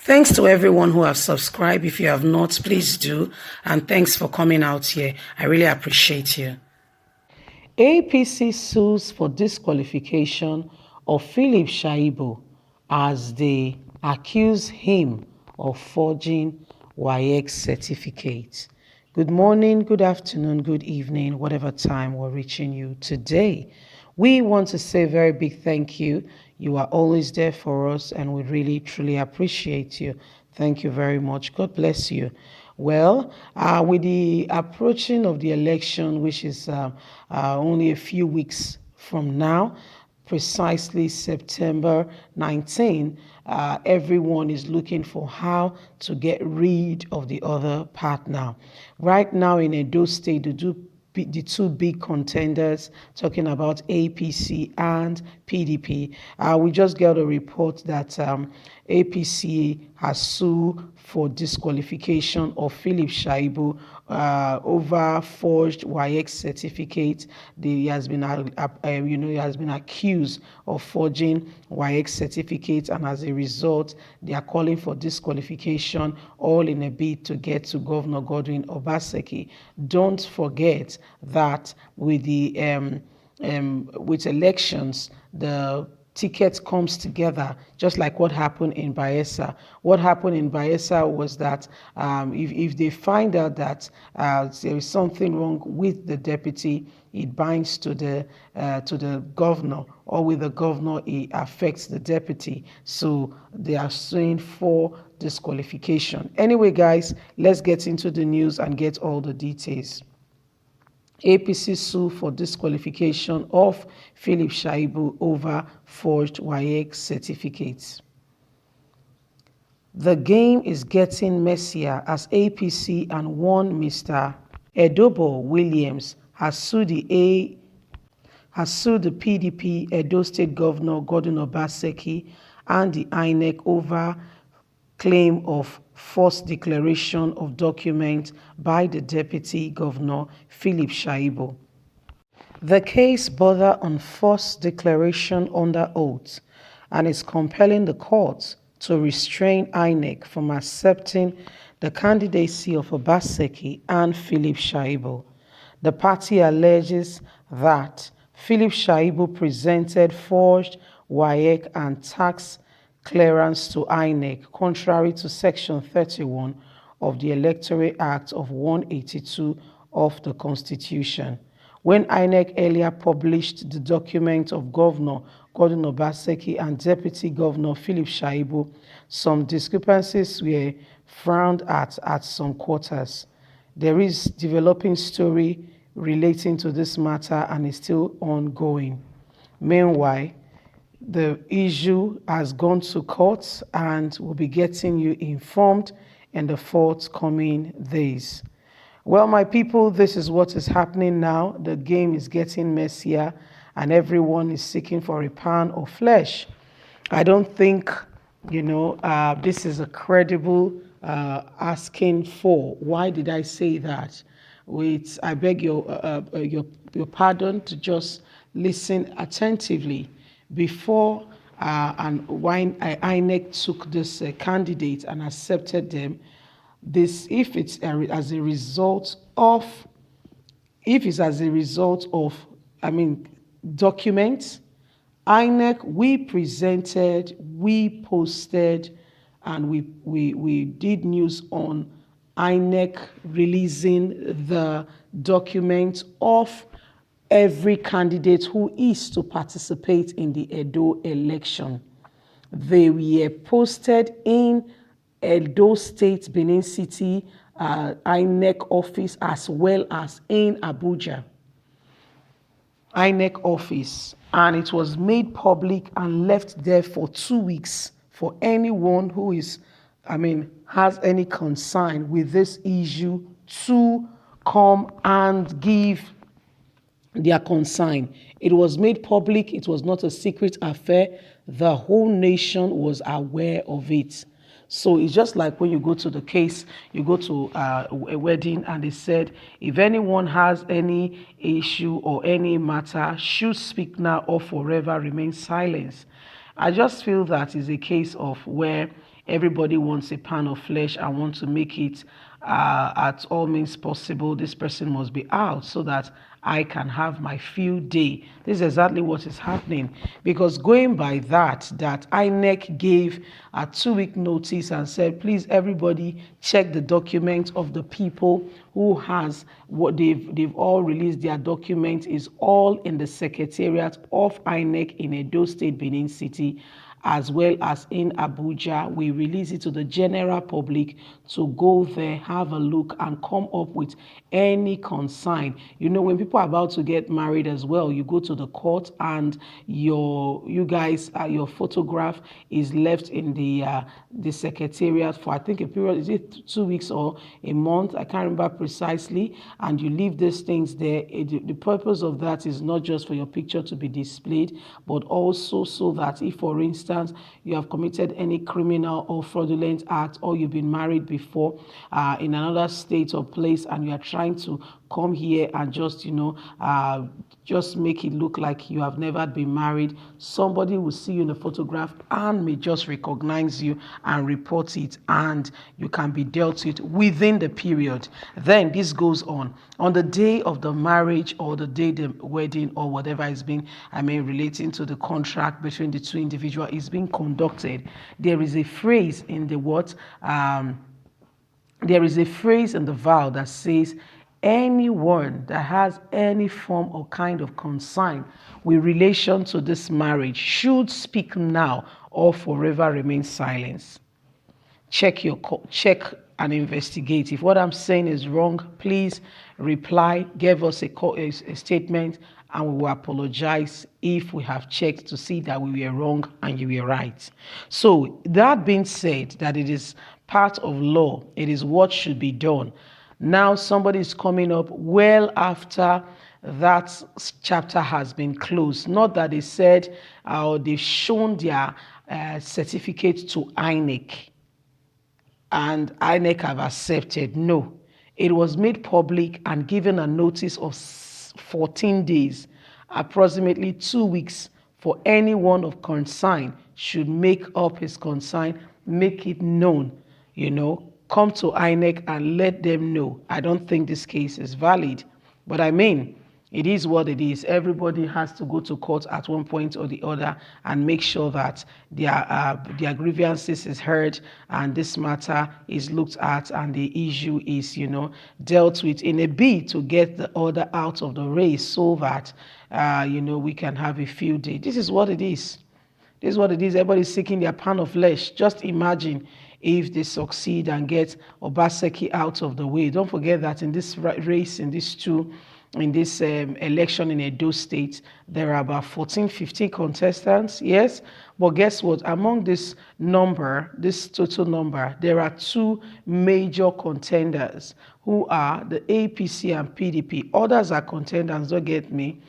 Thanks to everyone who have subscribed. If you have not, please do. And thanks for coming out here. I really appreciate you. APC sues for disqualification of Philip Shuaibu as they accuse him of forging WAEC certificate. Good morning, good afternoon, good evening, whatever time we're reaching you today. We want to say a very big thank you. You are always there for us, and we really, truly appreciate you. Thank you very much. God bless you. Well, with the approaching of the election, which is only a few weeks from now, precisely September 19, everyone is looking for how to get rid of the other partner. Right now in Edo State, the two big contenders, talking about APC and PDP. We just got a report that APC has sued for disqualification of Philip Shuaibu over forged WAEC certificate. He has been, he has been accused of forging WAEC certificates, and as a result, they are calling for disqualification, all in a bid to get to Governor Godwin Obaseki. Don't forget that with the with elections, the ticket comes together, just like what happened in Bayelsa. What happened in Bayelsa was that if they find out that there is something wrong with the deputy, it binds to the governor, or with the governor, it affects the deputy. So they are suing for disqualification. Anyway, guys, let's get into the news and get all the details. APC sue for disqualification of Philip Shuaibu over forged WAEC certificates. The game is getting messier as APC and one Mr. Edobo Williams has sued the PDP Edo State Governor Godwin Obaseki and the INEC over claim of false declaration of document by the Deputy Governor Philip Shuaibu. The case borders on false declaration under oath and is compelling the courts to restrain INEC from accepting the candidacy of Obaseki and Philip Shuaibu. The party alleges that Philip Shuaibu presented forged WAEC and tax clearance to INEC, contrary to Section 31 of the Electoral Act of 182 of the Constitution. When INEC earlier published the document of Governor Godwin Obaseki and Deputy Governor Philip Shuaibu, some discrepancies were frowned at some quarters. There is developing story relating to this matter and is still ongoing. Meanwhile, the issue has gone to court and we'll be getting you informed in the forthcoming days. Well, my people, this is what is happening now. The game is getting messier and everyone is seeking for a pound of flesh. I don't think, this is a credible asking for. Why did I say that? I beg your pardon to just listen attentively. Before and when INEC took this candidate and accepted them, if it's as a result of documents, INEC, we presented, we posted, and we did news on INEC releasing the documents of every candidate who is to participate in the Edo election. They were posted in Edo State, Benin City, INEC office, as well as in Abuja INEC office, and it was made public and left there for 2 weeks for anyone who has any concern with this issue to come and give their concern. It was made public. It was not a secret affair. The whole nation was aware of it. So it's just like when you go to the case, you go to a wedding and they said, if anyone has any issue or any matter, should speak now or forever remain silent. I just feel that is a case of where Everybody wants a pound of flesh and want to make it at all means possible. This person must be out so that I can have my field day. This is exactly what is happening, because going by that INEC gave a 2-week notice and said, please everybody check the documents of the people who has what they've all released. Their documents is all in the secretariat of INEC in Edo State, Benin City, as well as in Abuja. We release it to the general public to go there, have a look, and come up with any consign. You know, when people are about to get married as well, you go to the court and your photograph is left in the secretariat for, I think, a period, is it 2 weeks or a month? I can't remember precisely. And you leave these things there. The purpose of that is not just for your picture to be displayed, but also so that if, for instance, you have committed any criminal or fraudulent act, or you've been married before in another state or place, and you are trying to come here and just just make it look like you have never been married, somebody will see you in the photograph and may just recognize you and report it, and you can be dealt with within the period. Then this goes on the day of the marriage, or the day the wedding, or whatever is being, relating to the contract between the two individuals is being conducted. There is a phrase in the vow that says, anyone that has any form or kind of consign with relation to this marriage should speak now or forever remain silent. Check and investigate. If what I'm saying is wrong, please reply, give us a statement, and we will apologize if we have checked to see that we were wrong and you were right. So that being said, that it is part of law, it is what should be done. Now somebody is coming up well after that chapter has been closed. Not that they said or they've shown their certificate to INEC and INEC have accepted. No, it was made public and given a notice of 14 days, approximately 2 weeks, for anyone of consign should make up his consign, make it known, come to INEC and let them know. I don't think this case is valid, but it is what it is. Everybody has to go to court at one point or the other and make sure that their grievances is heard and this matter is looked at and the issue is, dealt with in a bid to get the order out of the race, so that, we can have a field day. This is what it is. This is what it is. Everybody's seeking their pound of flesh. Just imagine if they succeed and get Obaseki out of the way. Don't forget that in this race, in this election in Edo State, there are about 14, 15 contestants, yes? But guess what? Among this total number, there are 2 major contenders who are the APC and PDP. Others are contenders, don't get me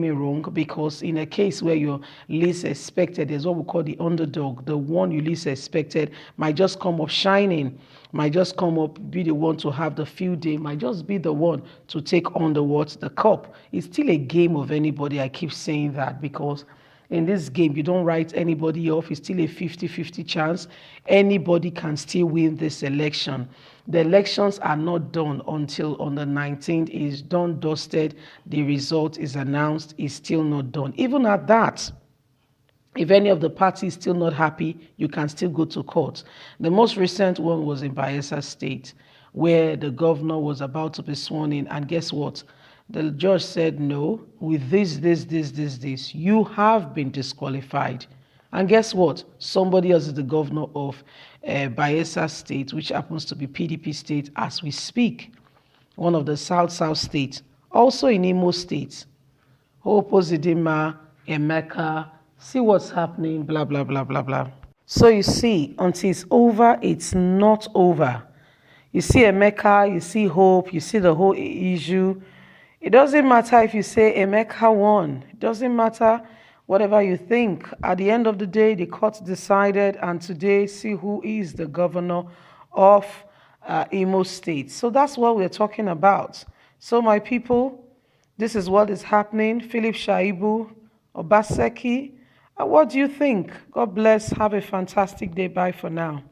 wrong, because in a case where you're least expected, there's what we call the underdog. The one you least expected might just come up shining, might just come up, be the one to have the field day, might just be the one to take on the cup. It's still a game of anybody. I keep saying that because in this game, you don't write anybody off. It's still a 50-50 chance. Anybody can still win this election. The elections are not done until on the 19th. Is done, dusted. The result is announced. It's still not done. Even at that, if any of the parties still not happy, you can still go to court. The most recent one was in Bayelsa State, where the governor was about to be sworn in. And guess what? The judge said, no, with this, you have been disqualified. And guess what? Somebody else is the governor of Bayelsa State, which happens to be PDP State as we speak. One of the South states. Also in Imo State. Hope Ozidima, Emeka, see what's happening, blah, blah, blah, blah, blah. So you see, until it's over, it's not over. You see Emeka, you see Hope, you see the whole issue. It doesn't matter if you say Emeka won. It doesn't matter whatever you think. At the end of the day, the court decided, and today, see who is the governor of Imo State. So that's what we're talking about. So my people, this is what is happening. Philip Shuaibu, Obaseki, What do you think? God bless. Have a fantastic day. Bye for now.